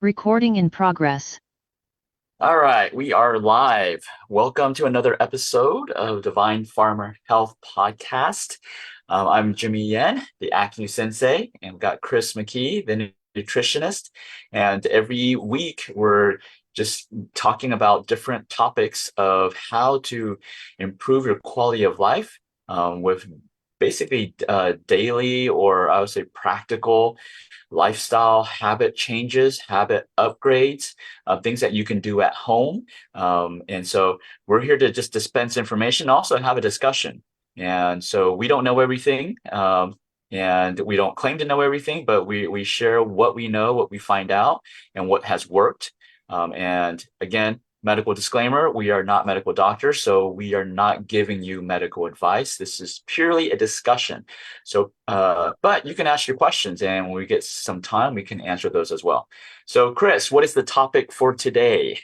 Recording in progress. All right, we are live. Welcome to another episode of Divine Farmer Health Podcast. I'm Jimmy Yen, the Acne Sensei, and we've got Chris McKee, the nutritionist. And every week we're just talking about different topics of how to improve your quality of life with basically daily, or I would say practical lifestyle habit changes, habit upgrades, things that you can do at home. And so we're here to just dispense information, also have a discussion. And so we don't know everything, and we don't claim to know everything, but we share what we know, what we find out, and what has worked. And again, medical disclaimer, we are not medical doctors, so we are not giving you medical advice. This is purely a discussion. So, but you can ask your questions, and when we get some time, we can answer those as well. So, Chris, what is the topic for today?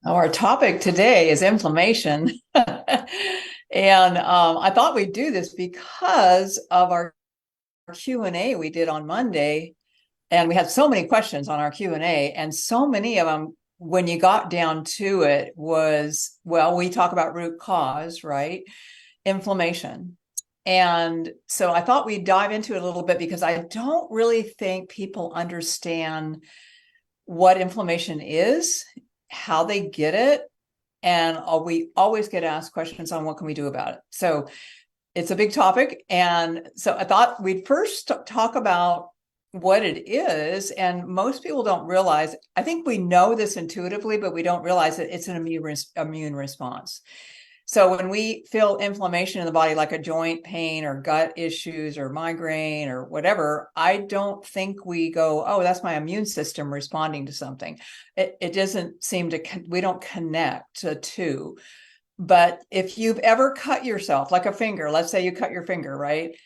Our topic today is inflammation. And I thought we'd do this because of our Q&A we did on Monday. And we had so many questions on our Q&A, and so many of them, when you got down to it, was, well, we talk about root cause, right? Inflammation. And so I thought we'd dive into it a little bit because I don't really think people understand what inflammation is, how they get it, and we always get asked questions on what can we do about it. So it's a big topic. And so I thought we'd first talk about what it is. And most people don't realize, I think we know this intuitively, but we don't realize that it's an immune response. So when we feel inflammation in the body, like a joint pain or gut issues or migraine or whatever, I don't think we go, oh, that's my immune system responding to something. It doesn't seem to, we don't connect the two. But if you've ever cut yourself, like a finger, let's say you cut your finger, right?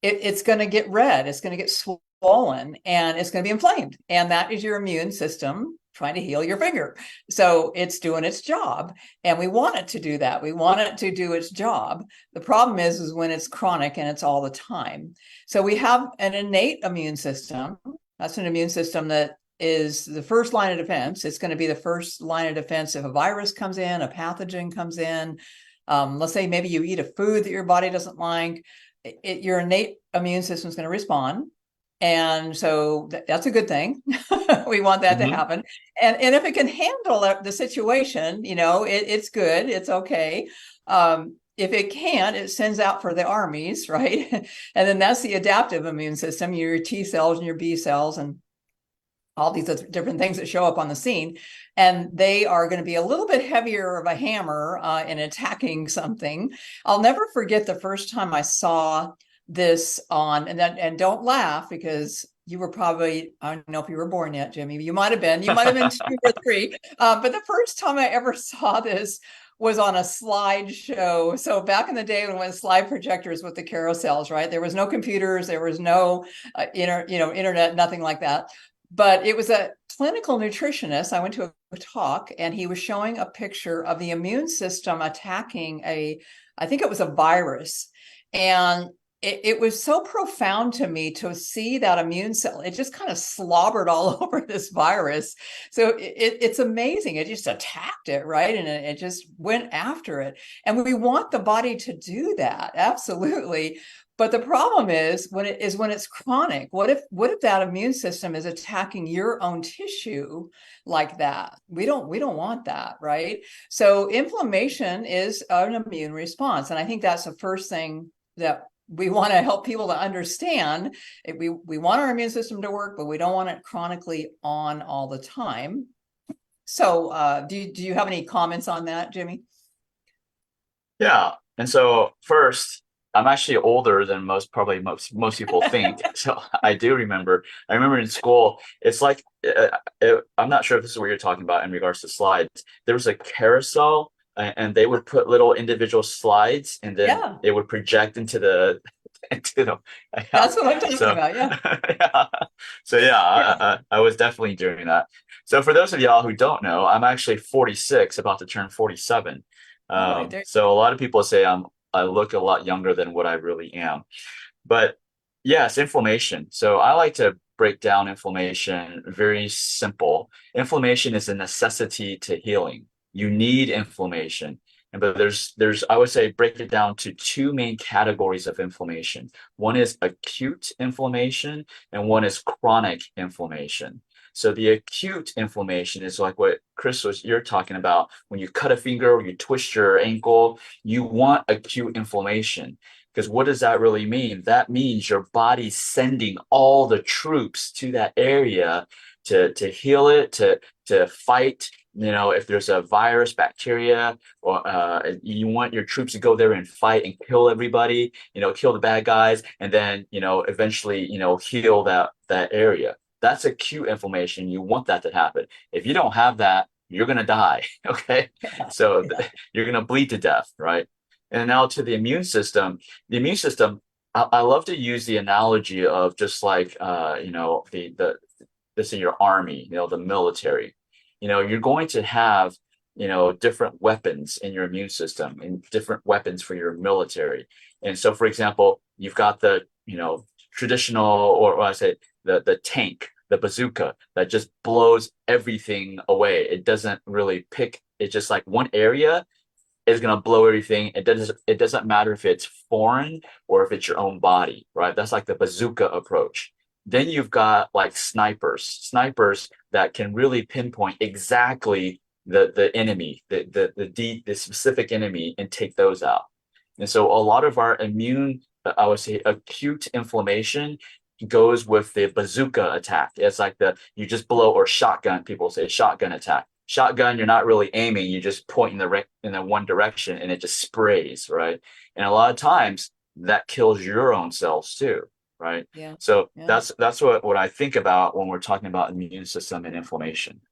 It's going to get red, it's going to get swollen, and it's going to be inflamed. And that is your immune system trying to heal your finger. So it's doing its job, and we want it to do that. We want it to do its job. The problem is when it's chronic and it's all the time. So we have an innate immune system. That's an immune system that is the first line of defense. It's going to be the first line of defense if a virus comes in, a pathogen comes in. Let's say maybe you eat a food that your body doesn't like. Your innate immune system is going to respond. And so that's a good thing. We want that to happen. And if it can handle the situation, it's good. It's okay. If it can't, it sends out for the armies, right? And then that's the adaptive immune system, your T cells and your B cells and all these different things that show up on the scene. And they are going to be a little bit heavier of a hammer in attacking something. I'll never forget the first time I saw this on, and don't laugh because you were probably, I don't know if you were born yet, Jimmy. You might have been 2 or 3. But the first time I ever saw this was on a slideshow. So back in the day when we had slide projectors with the carousels, right? There was no computers, there was no internet, nothing like that. But it was a clinical nutritionist. I went to a talk, and he was showing a picture of the immune system attacking I think it was a virus. And it was so profound to me to see that immune cell. It just kind of slobbered all over this virus. So it's amazing. It just attacked it, right? And it just went after it. And we want the body to do that, absolutely. But the problem is when it's chronic. What if that immune system is attacking your own tissue like that? We don't want that, right? So inflammation is an immune response, and I think that's the first thing that we want to help people to understand. We want our immune system to work, but we don't want it chronically on all the time. So do you have any comments on that, Jimmy? Yeah. And so first, I'm actually older than most people think. So I remember in school, it's like, I'm not sure if this is what you're talking about in regards to slides. There was a carousel, and they would put little individual slides, and then they would project into the That's what I'm talking about. Yeah. Yeah. So I was definitely doing that. So for those of y'all who don't know, I'm actually 46, about to turn 47. Right there. So a lot of people say I look a lot younger than what I really am. But Yes, inflammation. So I like to break down inflammation very simple. Inflammation is a necessity to healing. You need inflammation. But there's I would say break it down to two main categories of inflammation. One is acute inflammation and one is chronic inflammation. So the acute inflammation is like what Chris was you're talking about. When you cut a finger or you twist your ankle, you want acute inflammation. Because what does that really mean? That means your body's sending all the troops to that area to heal it, to fight. If there's a virus, bacteria, or you want your troops to go there and fight and kill everybody, kill the bad guys, and then eventually heal that area. That's acute inflammation. You want that to happen. If you don't have that, you're gonna die. Okay, Yeah, so yeah, you're gonna bleed to death, right? And now to the immune system. The immune system, I love to use the analogy of just like the let's say your army, the military. You're going to have different weapons in your immune system and different weapons for your military. And so, for example, you've got the traditional, or I say the tank, the bazooka that just blows everything away. It doesn't really pick. It's just like one area is going to blow everything. It doesn't matter if it's foreign or if it's your own body, right? That's like the bazooka approach. Then you've got like snipers that can really pinpoint exactly the enemy, the specific enemy, and take those out. And so a lot of our immune, I would say, acute inflammation goes with the bazooka attack. It's like the you just blow, or shotgun. People say shotgun attack. Shotgun, you're not really aiming, you just point in the one direction and it just sprays, right? And a lot of times that kills your own cells too, right? yeah, So yeah. that's what I think about when we're talking about immune system and inflammation.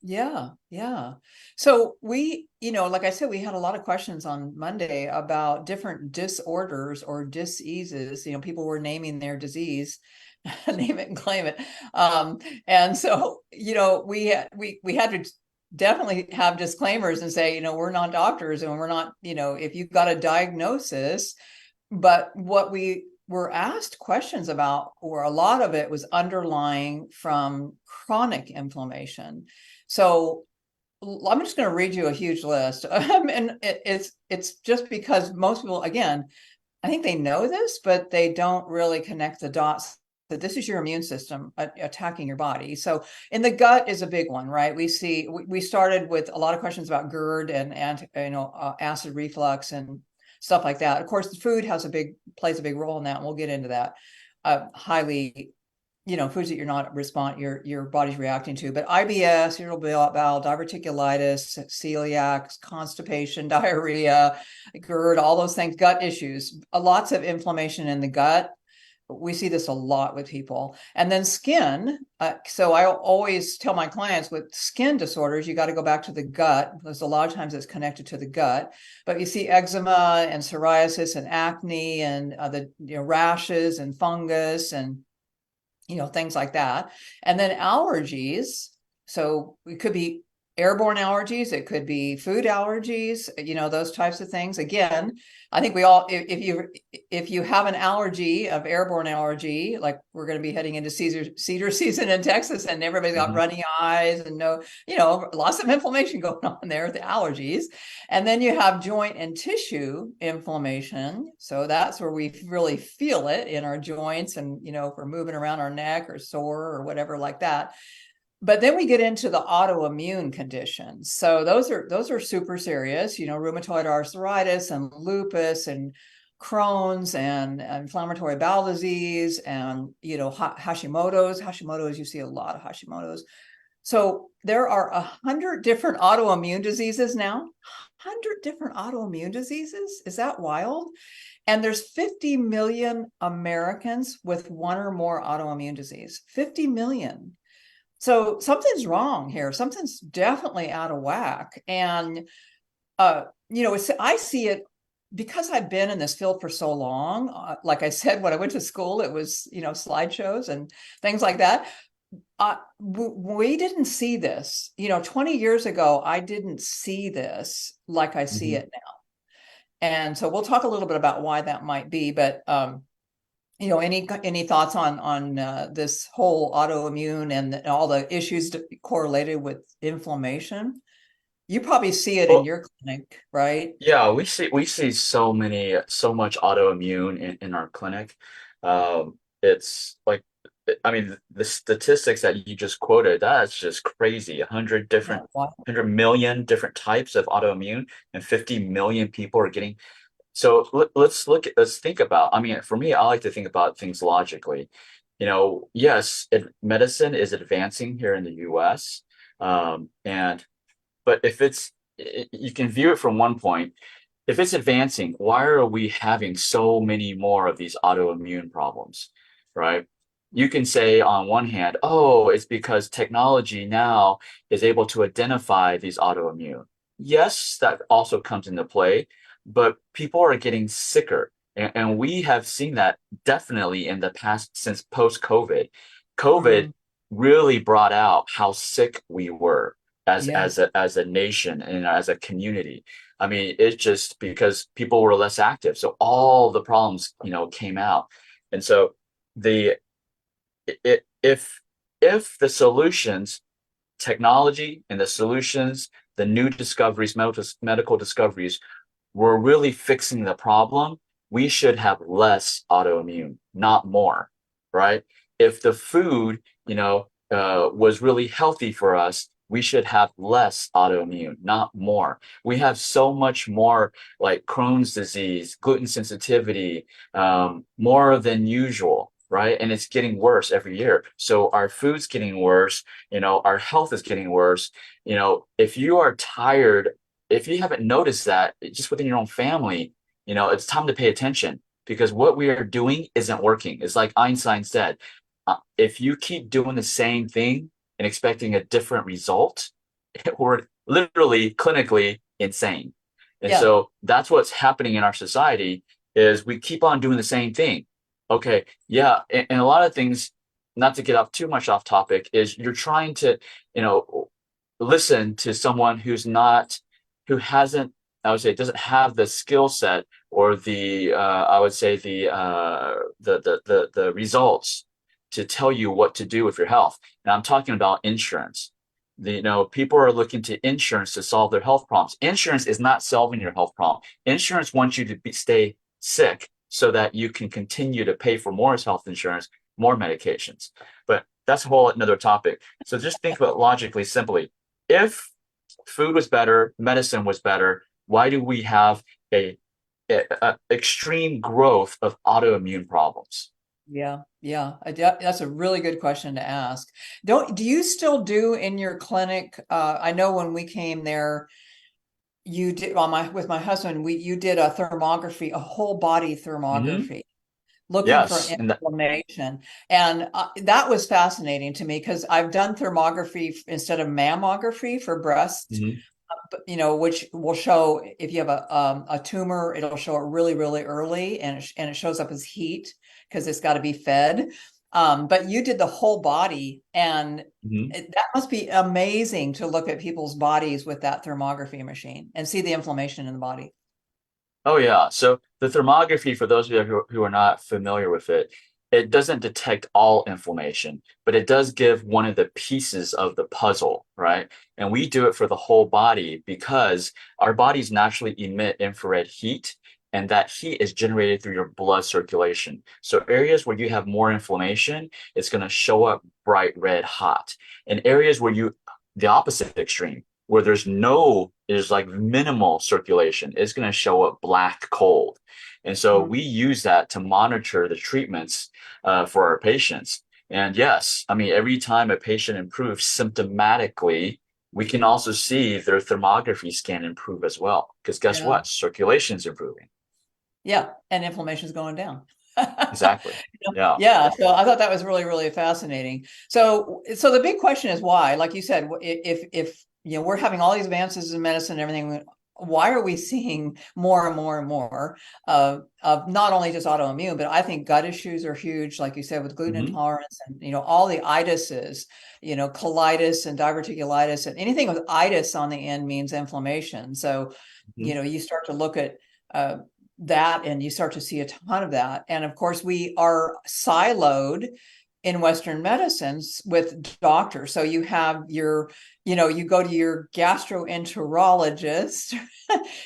Yeah, yeah. So like I said, we had a lot of questions on Monday about different disorders or diseases. People were naming their disease, name it and claim it. And so, we had to definitely have disclaimers and say, we're not doctors and we're not, if you've got a diagnosis, but what we were asked questions about, or a lot of it was underlying from chronic inflammation. So I'm just going to read you a huge list. And it's just because most people, again, I think they know this, but they don't really connect the dots that this is your immune system attacking your body. So in the gut is a big one, right? We started with a lot of questions about GERD and acid reflux and stuff like that. Of course, the food plays a big role in that, and we'll get into that. Highly, foods that your body's reacting to. But IBS, irritable bowel, diverticulitis, celiac, constipation, diarrhea, GERD, all those things, gut issues, lots of inflammation in the gut. We see this a lot with people. And then skin. So I always tell my clients with skin disorders, you got to go back to the gut, because a lot of times it's connected to the gut. But you see eczema and psoriasis and acne and the rashes and fungus and things like that. And then allergies. So it could be airborne allergies, it could be food allergies, those types of things. Again, I think we all, if you have an allergy of airborne allergy, like we're going to be heading into cedar season in Texas, and everybody's got Mhm. runny eyes and lots of inflammation going on there with the allergies. And then you have joint and tissue inflammation. So that's where we really feel it in our joints, and if we're moving around our neck or sore or whatever like that. But then we get into the autoimmune conditions. So those are super serious, rheumatoid arthritis and lupus and Crohn's and inflammatory bowel disease and Hashimoto's. You see a lot of Hashimoto's. So there are 100 different autoimmune diseases now. 100 different autoimmune diseases. Is that wild? And there's 50 million Americans with one or more autoimmune disease. 50 million. So something's wrong here. Something's definitely out of whack. And I see it because I've been in this field for so long. Like I said, when I went to school, it was slideshows and things like that. We didn't see this. 20 years ago, I didn't see this like I see Mhm. it now. And so we'll talk a little bit about why that might be. But any thoughts on this whole autoimmune and all the issues correlated with inflammation? You probably see it in Well, your clinic, right? yeah, we see so much autoimmune in our clinic. It's like, I mean, the statistics that you just quoted, that's just crazy. Yeah. Wow. 100 million different types of autoimmune, and 50 million people are getting. So let's think about. I mean, for me, I like to think about things logically. Yes, medicine is advancing here in the U.S. And but if you can view it from one point. If it's advancing, why are we having so many more of these autoimmune problems, right? You can say on one hand, oh, it's because technology now is able to identify these autoimmune. Yes, that also comes into play, but people are getting sicker. And we have seen that definitely in the past since post-COVID. COVID Mm, really brought out how sick we were as yeah. as a nation and as a community. I mean, it's just because people were less active. So all the problems, came out. And so the it, if the solutions, technology and the solutions, the new discoveries, medical discoveries we're really fixing the problem, we should have less autoimmune, not more, right? If the food, was really healthy for us, we should have less autoimmune, not more. We have so much more like Crohn's disease, gluten sensitivity, more than usual, right? And it's getting worse every year. So our food's getting worse, our health is getting worse. If you are tired, if you haven't noticed that just within your own family, it's time to pay attention because what we are doing isn't working. It's like Einstein said, if you keep doing the same thing and expecting a different result, we're literally clinically insane. And Yeah. so that's what's happening in our society is we keep on doing the same thing. Okay, yeah, and a lot of things, not to get off too much off topic, is you're trying to, you know, listen to someone who hasn't, I would say, doesn't have the skill set or I would say the results to tell you what to do with your health. And I'm talking about insurance. People are looking to insurance to solve their health problems. Insurance is not solving your health problem. Insurance wants you to stay sick so that you can continue to pay for more health insurance, more medications. But that's a whole another topic. So just think about logically, simply. If food was better, medicine was better, why do we have a extreme growth of autoimmune problems? Yeah. Yeah. That's a really good question to ask. Do you still do in your clinic? I know when we came there, you did with my husband, you did a thermography, a whole body Hmm. thermography, looking for Yes, and inflammation. And that was fascinating to me because I've done thermography instead of mammography for breast, mhm, which will show if you have a tumor, it'll show it really, really early, and it shows up as heat because it's got to be fed. But you did the whole body, and mhm. that must be amazing to look at people's bodies with that thermography machine and see the inflammation in the body. Oh yeah. So the thermography, for those of you who are not familiar with it, it doesn't detect all inflammation, but it does give one of the pieces of the puzzle, right? And we do it for the whole body because our bodies naturally emit infrared heat, and that heat is generated through your blood circulation. So areas where you have more inflammation, it's going to show up bright red hot. And areas where the opposite extreme, where there's like minimal circulation, it's going to show up black cold. And so Mm. we use that to monitor the treatments for our patients. And yes, I mean, every time a patient improves symptomatically, we can also see their thermography scan improve as well. Because guess Yeah. what? Circulation's improving. Yeah, and inflammation is going down. Exactly. Yeah. Yeah, so I thought that was really, really fascinating. So the big question is why? Like you said, if we're having all these advances in medicine and everything, why are we seeing more and more and more of not only just autoimmune, but I think gut issues are huge, like you said, with gluten Hmm. intolerance and all the itises, colitis and diverticulitis, and anything with itis on the end means inflammation. So, Hmm. you start to look at uh, that, and you start to see a ton of that. And of course, we are siloed in Western medicines with doctors. So you have your, you go to your gastroenterologist,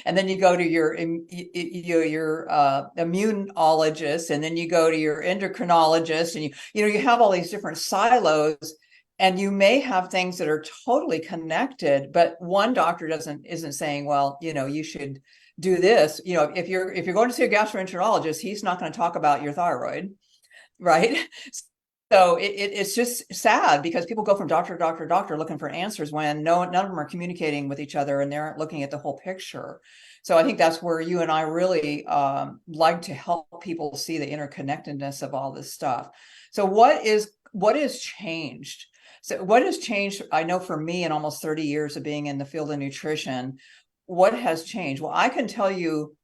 and then you go to your immunologist, and then you go to your endocrinologist, and you have all these different silos, and you may have things that are totally connected, but one doctor isn't saying, well, you should do this. If you're going to see a gastroenterologist, he's not going to talk about your thyroid, right? So it's just sad because people go from doctor to doctor to doctor looking for answers when none of them are communicating with each other, and they aren't looking at the whole picture. So I think that's where you and I really like to help people see the interconnectedness of all this stuff. So what is changed? So what has changed? I know for me, in almost 30 years of being in the field of nutrition, what has changed? Well, I can tell you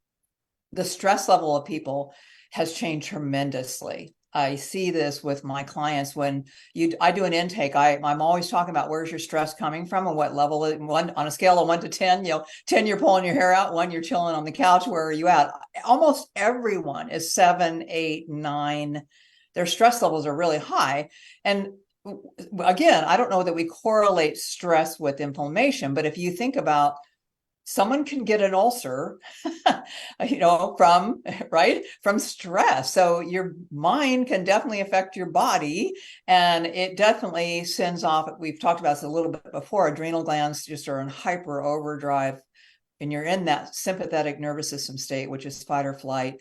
the stress level of people has changed tremendously. I see this with my clients when I do an intake. I'm always talking about where's your stress coming from and what level. One on a scale of 1 to 10, 10 you're pulling your hair out, 1 you're chilling on the couch. Where are you at? Almost everyone is 7, 8, 9. Their stress levels are really high. And again, I don't know that we correlate stress with inflammation, but if you think about, someone can get an ulcer, from stress. So your mind can definitely affect your body, and it definitely sends off. We've talked about this a little bit before. Adrenal glands just are in hyper overdrive, and you're in that sympathetic nervous system state, which is fight or flight,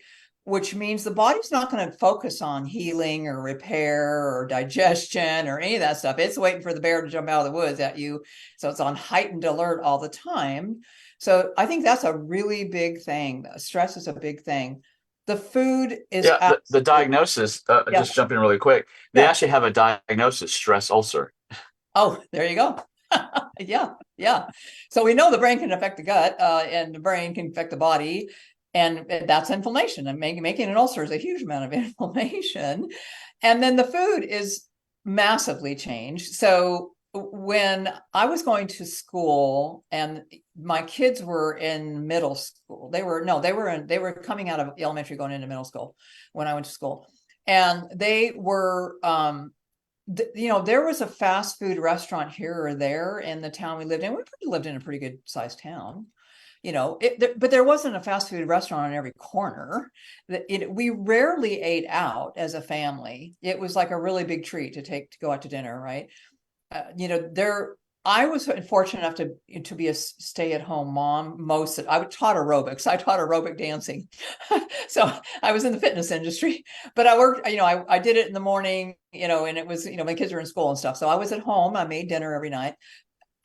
which means the body's not going to focus on healing or repair or digestion or any of that stuff. It's waiting for the bear to jump out of the woods at you. So it's on heightened alert all the time. So I think that's a really big thing. Stress is a big thing. The food is Yeah, the diagnosis, yeah, just jumping really quick, they yeah. actually have a diagnosis, stress ulcer. Oh, there you go. Yeah, yeah. So we know the brain can affect the gut, and the brain can affect the body, and that's inflammation. And making an ulcer is a huge amount of inflammation. And then the food is massively changed. So when I was going to school and my kids were in middle school, they were coming out of elementary going into middle school when I went to school. And they were there was a fast food restaurant here or there in the town we lived in. We lived in a pretty good sized town, but there wasn't a fast food restaurant on every corner. We rarely ate out as a family. It was like a really big treat to go out to dinner, right? There. I was fortunate enough to be a stay-at-home mom. I taught aerobics. I taught aerobic dancing, so I was in the fitness industry. But I worked. I did it in the morning. And it was my kids were in school and stuff. So I was at home. I made dinner every night.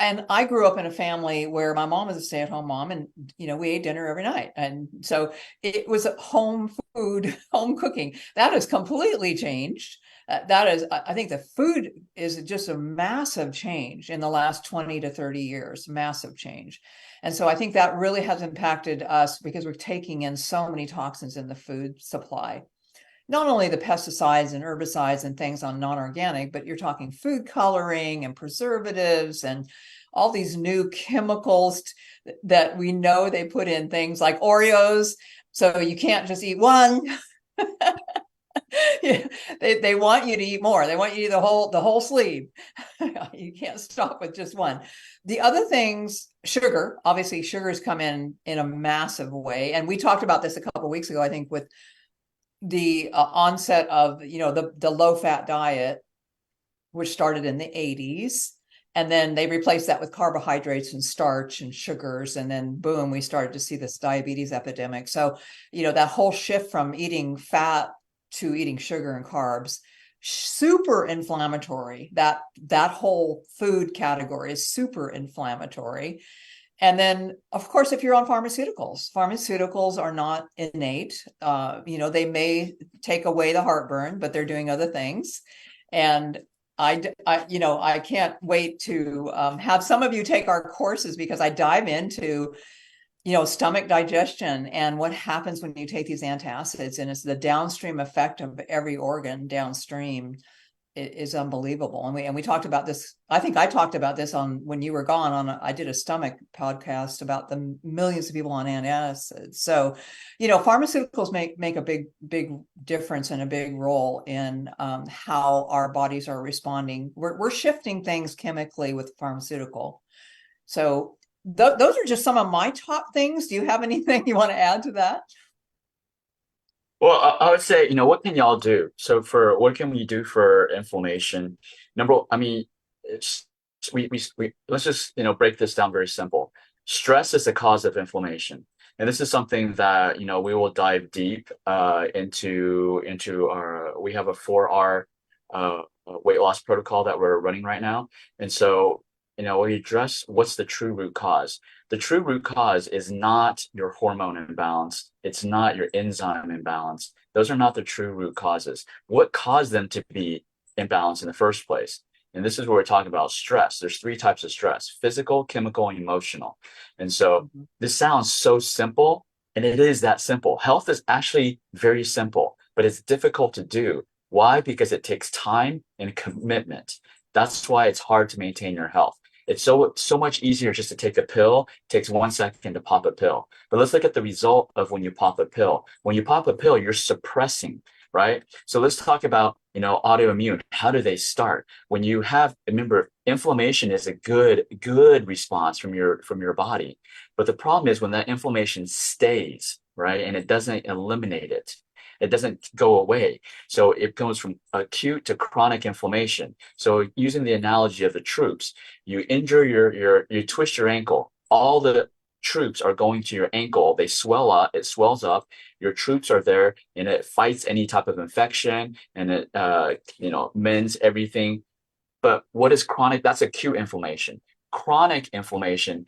And I grew up in a family where my mom was a stay-at-home mom, and we ate dinner every night, and so it was home food, home cooking. That has completely changed. I think the food is just a massive change in the last 20 to 30 years, massive change. And so I think that really has impacted us because we're taking in so many toxins in the food supply. Not only the pesticides and herbicides and things on non-organic, but you're talking food coloring and preservatives and all these new chemicals that we know they put in things like Oreos. So you can't just eat one. They want you to eat more. They want you to eat the whole sleeve. You can't stop with just one. The other things, sugar, obviously sugars come in a massive way. And we talked about this a couple of weeks ago, I think, with the onset of the low fat diet, which started in the 80s, and then they replaced that with carbohydrates and starch and sugars, and then boom, we started to see this diabetes epidemic. So that whole shift from eating fat to eating sugar and carbs, super inflammatory. That whole food category is super inflammatory. And then, of course, if you're on pharmaceuticals are not innate. They may take away the heartburn, but they're doing other things. And I can't wait to have some of you take our courses, because I dive into, stomach digestion and what happens when you take these antacids. And it's the downstream effect of every organ downstream is unbelievable. And we talked about this. I think I talked about this on when you were gone on. I did a stomach podcast about the millions of people on antacids. So, pharmaceuticals make a big difference and a big role in how our bodies are responding. We're shifting things chemically with pharmaceutical. So those are just some of my top things. Do you have anything you want to add to that? Well, I would say, what can y'all do? So for what can we do for inflammation? I mean, it's we let's just, break this down very simple. Stress is the cause of inflammation. And this is something that, we will dive deep into our we have a 4R weight loss protocol that we're running right now. And so, we address what's the true root cause. The true root cause is not your hormone imbalance. It's not your enzyme imbalance. Those are not the true root causes. What caused them to be imbalanced in the first place? And this is where we're talking about stress. There's three types of stress: physical, chemical, and emotional. And so Mhm. this sounds so simple, and it is that simple. Health is actually very simple, but it's difficult to do. Why? Because it takes time and commitment. That's why it's hard to maintain your health. It's so much easier just to take a pill. It takes 1 second to pop a pill. But let's look at the result of when you pop a pill. When you pop a pill, you're suppressing, right? So let's talk about, autoimmune. How do they start? When you have, remember, inflammation is a good response from your body. But the problem is when that inflammation stays, right, and it doesn't eliminate it. It doesn't go away. So it goes from acute to chronic inflammation. So using the analogy of the troops, you injure you twist your ankle. All the troops are going to your ankle. They swell up, it swells up. Your troops are there and it fights any type of infection and it mends everything. But what is chronic? That's acute inflammation. Chronic inflammation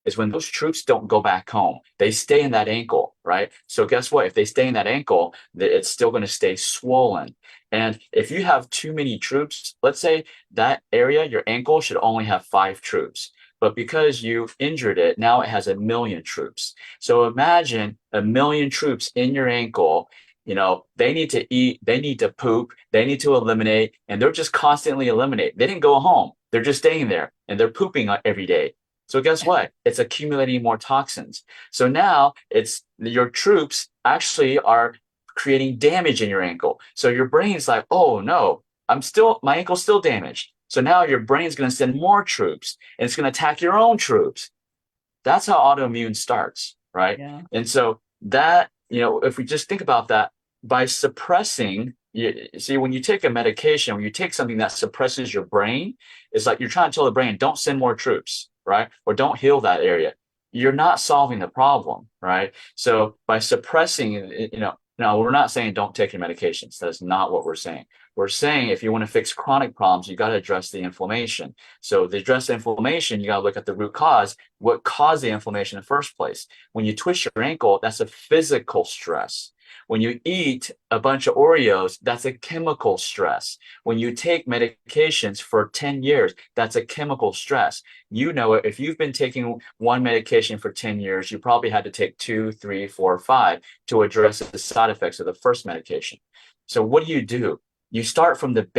is when those troops don't go back home. They stay in that ankle, right? So guess what? If they stay in that ankle, it's still going to stay swollen. And if you have too many troops, let's say that area, your ankle should only have 5 troops. But because you've injured it, now it has 1,000,000 troops. So imagine 1,000,000 troops in your ankle. They need to eat, they need to poop, they need to eliminate, and they're just constantly eliminate. They didn't go home. They're just staying there and they're pooping every day. So guess what? It's accumulating more toxins. So now it's your troops actually are creating damage in your ankle. So your brain's like, oh no, my ankle's still damaged. So now your brain's going to send more troops and it's going to attack your own troops. That's how autoimmune starts, right? Yeah. And so that, if we just think about that, by suppressing, see, when you take a medication, when you take something that suppresses your brain, it's like you're trying to tell the brain, don't send more troops, right? Or don't heal that area. You're not solving the problem, right? So by suppressing, no, we're not saying don't take your medications. That's not what we're saying. We're saying if you want to fix chronic problems, you got to address the inflammation. So to address the inflammation, you got to look at the root cause. What caused the inflammation in the first place? When you twist your ankle, that's a physical stress. When you eat a bunch of Oreos, that's a chemical stress. When you take medications for 10 years, that's a chemical stress. You know it. If you've been taking one medication for 10 years, you probably had to take two, three, four, five to address the side effects of the first medication. So what do? You start from the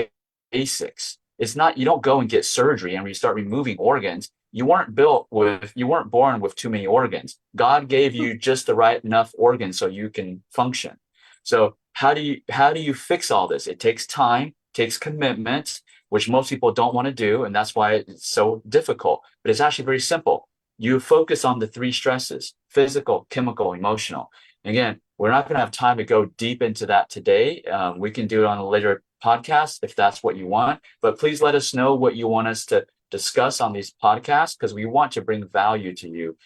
basics. It's not, you don't go and get surgery and you start removing organs. You weren't born with too many organs. God gave you just the right enough organs so you can function. So how do you fix all this? It takes time, takes commitment, which most people don't want to do, and that's why it's so difficult. But it's actually very simple. You focus on the three stresses: physical, chemical, emotional. Again, we're not going to have time to go deep into that today. We can do it on a later podcast if that's what you want. But please let us know what you want us to discuss on these podcasts because we want to bring value to you.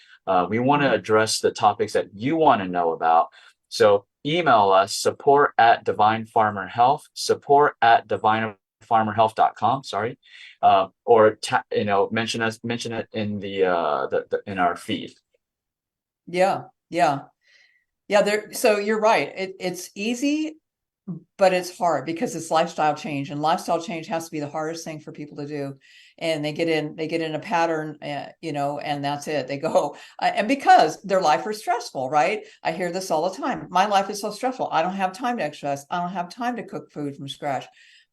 We want to Mhm. address the topics that you want to know about. So email us support at Divine Farmer Health, support at divinefarmerhealth.com. Sorry, or mention it in in our feed. Yeah. Yeah. Yeah. So you're right. It's easy, but it's hard because it's lifestyle change, and lifestyle change has to be the hardest thing for people to do. And they get in a pattern, and that's it. They go, and because their life is stressful, right? I hear this all the time. My life is so stressful. I don't have time to exercise. I don't have time to cook food from scratch.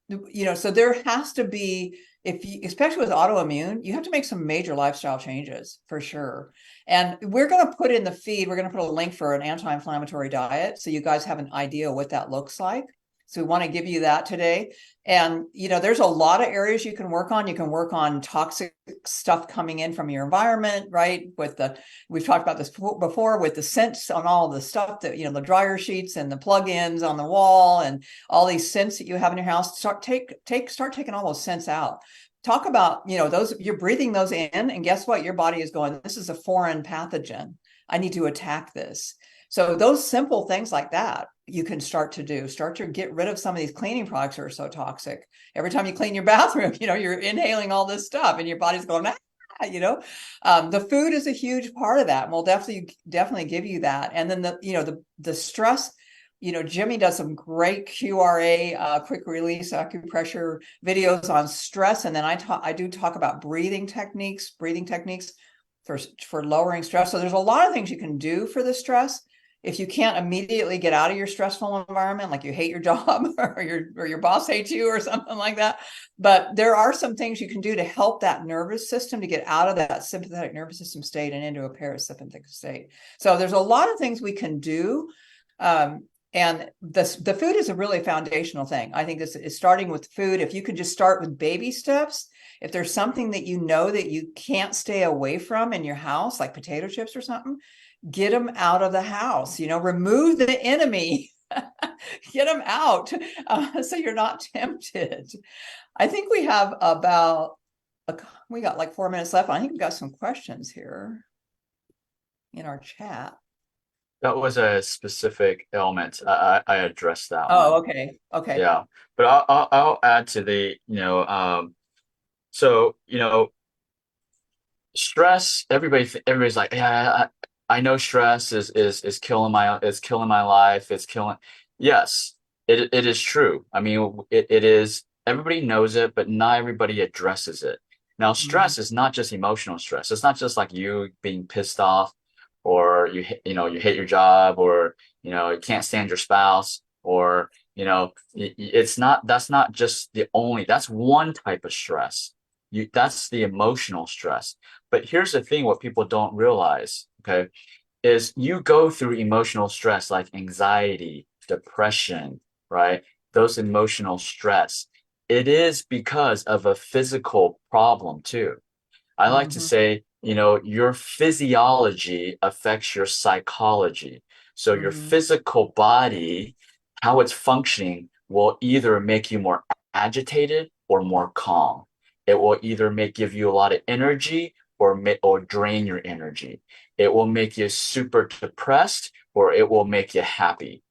So there has to be, if you, especially with autoimmune, you have to make some major lifestyle changes for sure. And we're going to put in the feed, we're going to put a link for an anti-inflammatory diet, so you guys have an idea what that looks like. So we want to give you that today. And there's a lot of areas you can work on. You can work on toxic stuff coming in from your environment, right? We've talked about this before, with the scents on all the stuff that, the dryer sheets and the plug-ins on the wall and all these scents that you have in your house. Start taking all those scents out. Talk about, those, you're breathing those in, and guess what? Your body is going, this is a foreign pathogen. I need to attack this. So those simple things like that, you can start to get rid of some of these cleaning products that are so toxic. Every time you clean your bathroom, you're inhaling all this stuff and your body's going, the food is a huge part of that. And we'll definitely give you that. And then the stress, Jimmy does some great QRA, quick release acupressure videos on stress. And then I do talk about breathing techniques for lowering stress. So there's a lot of things you can do for the stress. If you can't immediately get out of your stressful environment, like you hate your job or your boss hates you or something like that, but there are some things you can do to help that nervous system to get out of that sympathetic nervous system state and into a parasympathetic state. So there's a lot of things we can do. And the food is a really foundational thing. I think this is starting with food. If you could just start with baby steps, if there's something that that you can't stay away from in your house, like potato chips or something, get them out of the house, remove the enemy, get them out, so you're not tempted. I think we have we got like 4 minutes left. I think we've got some questions here in our chat. That was a specific ailment. I addressed that Oh, one. okay. Okay. Yeah, but I'll add to the, so, stress, everybody's like, yeah, I know stress is killing my life. It's killing. Yes, it is true. I mean, it is, everybody knows it, but not everybody addresses it. Now, Mm-hmm. stress is not just emotional stress. It's not just like you being pissed off, or you hate your job, or you can't stand your spouse, or it's not, that's not just the only, that's one type of stress. That's the emotional stress. But here's the thing, what people don't realize, okay, is you go through emotional stress like anxiety, depression, right? Those emotional stress. It is because of a physical problem too. I like to Mm-hmm. say, your physiology affects your psychology. So your Mm-hmm. physical body, how it's functioning, will either make you more agitated or more calm. It will either give you a lot of energy, or drain your energy. It will make you super depressed, or it will make you happy.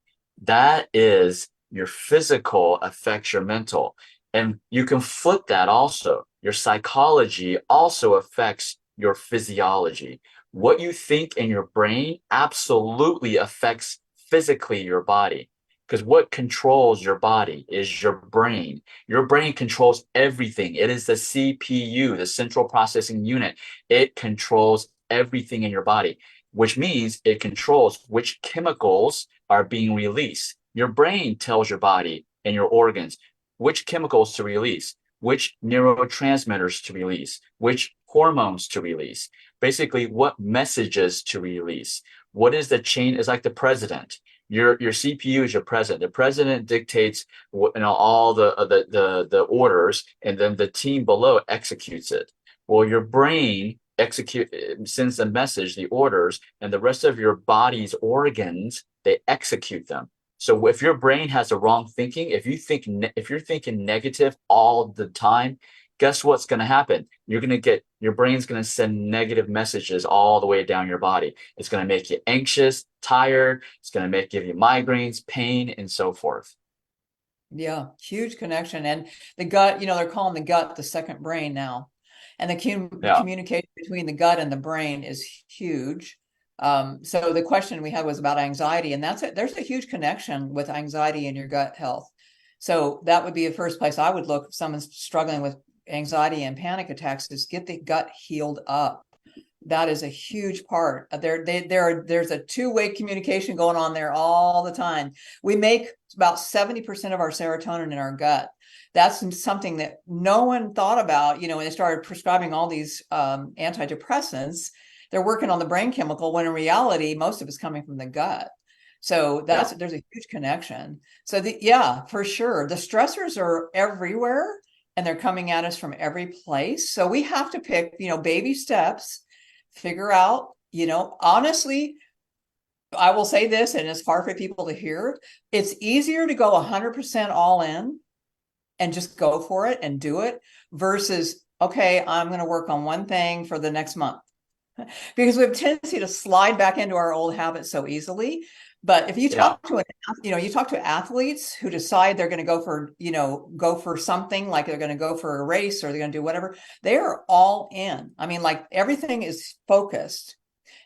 That is, your physical affects your mental. And you can flip that also. Your psychology also affects your physiology. What you think in your brain absolutely affects physically your body. Because what controls your body is your brain. Your brain controls everything. It is the CPU, the central processing unit. It controls everything in your body, which means it controls which chemicals are being released. Your brain tells your body and your organs which chemicals to release, which neurotransmitters to release, which hormones to release, basically what messages to release. What is the chain? Is like the president. Your CPU is your president. The president dictates all the orders, and then the team below executes it. Well, your brain sends the message, the orders, and the rest of your body's organs, they execute them. So if your brain has the wrong thinking, if you're thinking negative all the time, guess what's going to happen? Your brain's going to send negative messages all the way down your body. It's going to make you anxious, tired. It's going to give you migraines, pain, and so forth. Yeah, huge connection. And the gut, they're calling the gut the second brain now. And the Yeah. communication between the gut and the brain is huge. So the question we had was about anxiety, and that's it. There's a huge connection with anxiety and your gut health. So that would be the first place I would look if someone's struggling with anxiety and panic attacks, is get the gut healed up. That is a huge part. There's a two-way communication going on there all the time. We make about 70% of our serotonin in our gut. That's something that no one thought about, when they started prescribing all these antidepressants. They're working on the brain chemical when in reality, most of it's coming from the gut. So Yeah. there's a huge connection. So yeah, for sure. The stressors are everywhere and they're coming at us from every place. So we have to pick, baby steps, figure out, honestly, I will say this, and it's hard for people to hear. It's easier to go 100% all in and just go for it and do it versus, okay, I'm going to work on one thing for the next month, because we have a tendency to slide back into our old habits so easily. But if you Yeah. talk to you talk to athletes who decide they're going to go for something, like they're going to go for a race or they're going to do whatever, they are all in. I mean, like everything is focused.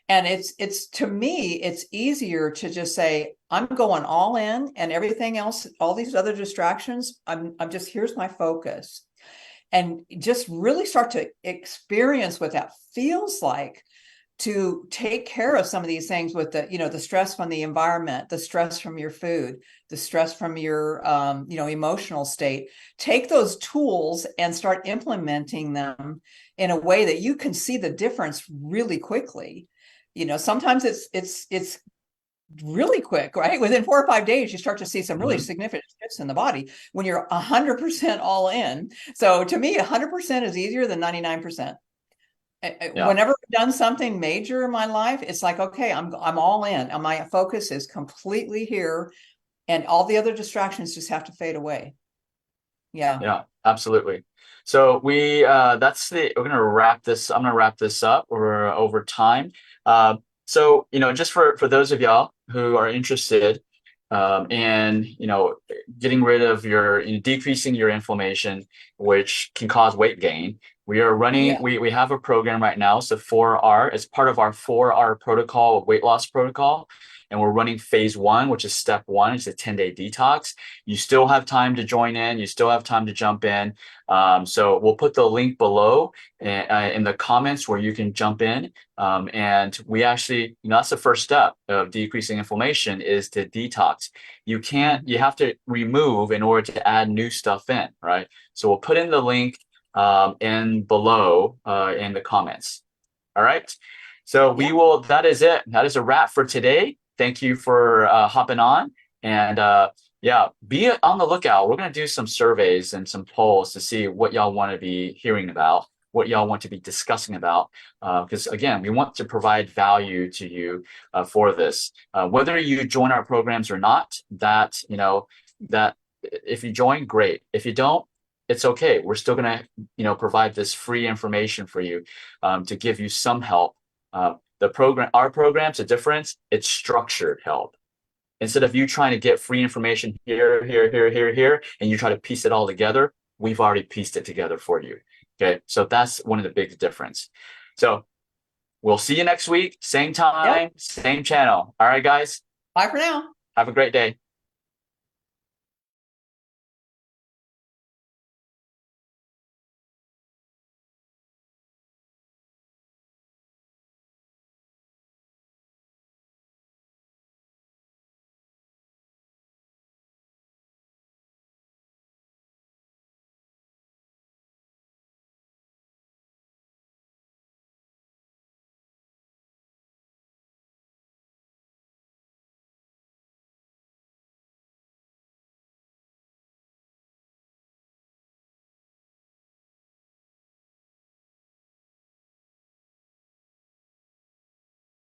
And it's to me, it's easier to just say, I'm going all in, and everything else, all these other distractions, I'm just, here's my focus. And just really start to experience what that feels like to take care of some of these things with the stress from the environment, the stress from your food, the stress from your emotional state. Take those tools and start implementing them in a way that you can see the difference really quickly. Sometimes it's really quick, right? Within 4 or 5 days, you start to see some really Mhm. significant shifts in the body when you're 100% all in. So to me, 100% is easier than 99%. Yeah. Whenever I've done something major in my life, it's like, okay, I'm all in, and my focus is completely here, and all the other distractions just have to fade away. Yeah. Yeah, absolutely. So we're gonna wrap this. I'm gonna wrap this up. We're over time. So just for those of y'all who are interested in getting rid of decreasing your inflammation, which can cause weight gain. We are running. Yeah. We have a program right now. So 4R. It's part of our 4R protocol, weight loss protocol, and we're running phase one, which is step one. It's a 10-day detox. You still have time to join in. You still have time to jump in. So we'll put the link below in the comments where you can jump in. And we actually, that's the first step of decreasing inflammation, is to detox. You have to remove in order to add new stuff in, right? So we'll put in the link in below in the comments. All right. So Yeah. that is it. That is a wrap for today. Thank you for hopping on. And yeah, be on the lookout. We're going to do some surveys and some polls to see what y'all want to be hearing about, what y'all want to be discussing about. Because again, we want to provide value to you for this. Whether you join our programs or not, that if you join, great. If you don't, it's okay. We're still going to, provide this free information for you to give you some help. Our program's a difference. It's structured help. Instead of you trying to get free information here, here, here, here, here, and you try to piece it all together, we've already pieced it together for you. Okay, so that's one of the big difference. So we'll see you next week, same Yep. time, same channel. All right, guys, Bye for now. have a great day.